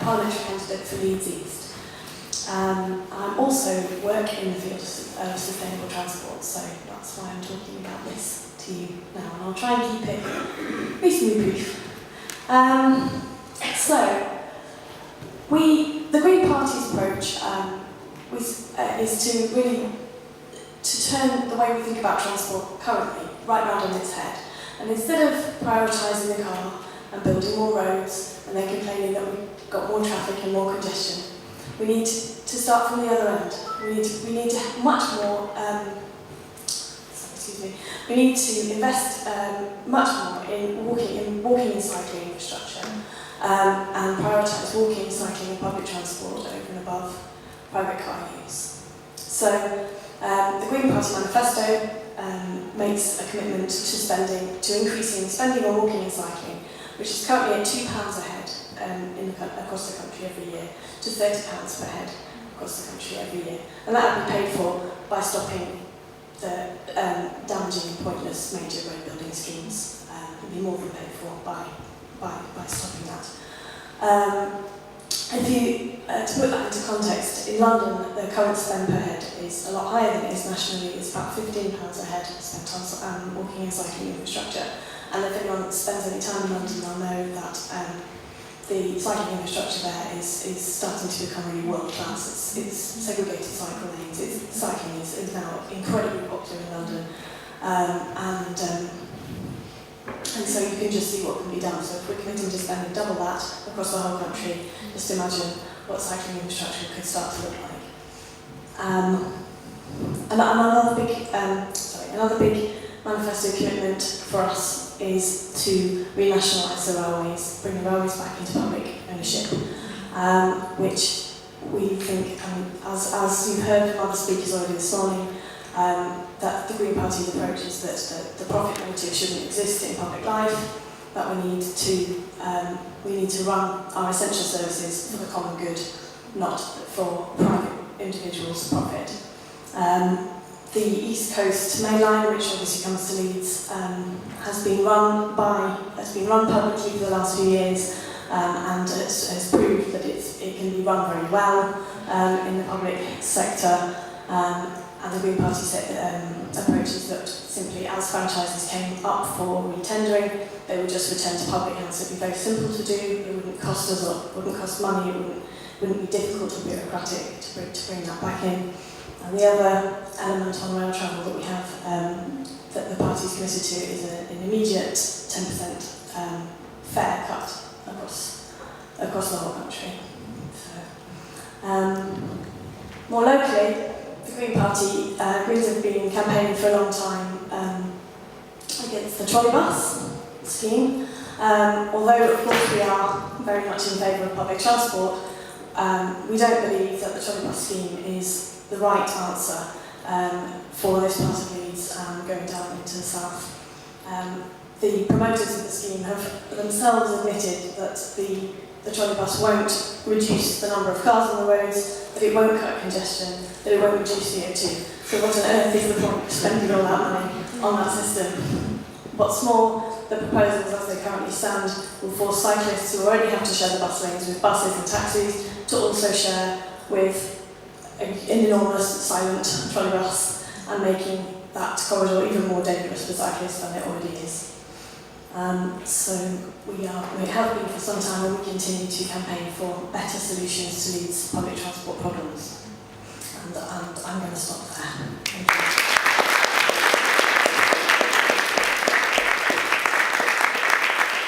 parliamentary candidate for Leeds East. I also work in the field of sustainable transport, so that's why I'm talking about this to you now, and I'll try and keep it reasonably brief. The Green Party's approach is to really turn the way we think about transport currently right round on its head. And instead of prioritising the car and building more roads and then complaining that we've got more traffic and more congestion, we need to start from the other end. We need to have much more. We need to invest much more in walking and cycling infrastructure, and prioritise walking, cycling, and public transport over and above private car use. So the Green Party manifesto makes a commitment to increasing spending on walking and cycling, which is currently at £2 a head across the country every year, to £30 per head across the country every year. And that will be paid for by stopping the damaging and pointless major road building schemes. Will be more than paid for by stopping that. To put that into context, in London the current spend per head is a lot higher than it is nationally. It's about £15 a head spent on walking and cycling infrastructure. And if anyone spends any time in London, they'll know that the cycling infrastructure there is starting to become really world class. It's segregated cycle lanes. Cycling is now incredibly popular in London, and so you can just see what can be done. So if we're committing to spending double that across the whole country, just imagine what cycling infrastructure could start to look like. Another big manifesto commitment for us is to renationalise the railways, bring the railways back into public ownership, which we think, as you've heard from other speakers already this morning, that the Green Party's approach is that the profit motive shouldn't exist in public life, that we need to run our essential services for the common good, not for private individuals' profit. The East Coast Main Line, which obviously comes to Leeds, has been run publicly for the last few years, and has proved that it can be run very well in the public sector. And the Green Party approach is that simply as franchises came up for re-tendering, they would just return to public hands. It would be very simple to do, it wouldn't cost us, or wouldn't cost money, it wouldn't be difficult or bureaucratic to bring that back in. And the other element on rail travel that we have, that the party is committed to, is an immediate 10% fare cut across the whole country. So, more locally, the Green Party, Greens have been campaigning for a long time against the trolley bus scheme. Although, of course, we are very much in favour of public transport, we don't believe that the trolley bus scheme is the right answer for this part of Leeds going down into the south. The promoters of the scheme have themselves admitted that the trolley bus won't reduce the number of cars on the roads, that it won't cut congestion, that it won't reduce CO2. So what on earth is the point of spending all that money on that system? What's more, the proposals as they currently stand will force cyclists who already have to share the bus lanes with buses and taxis to also share with an enormous silent trolley bus, and making that corridor even more dangerous for cyclists than it already is. So we have been for some time, and we continue to campaign for better solutions to Leeds' public transport problems. And I'm going to stop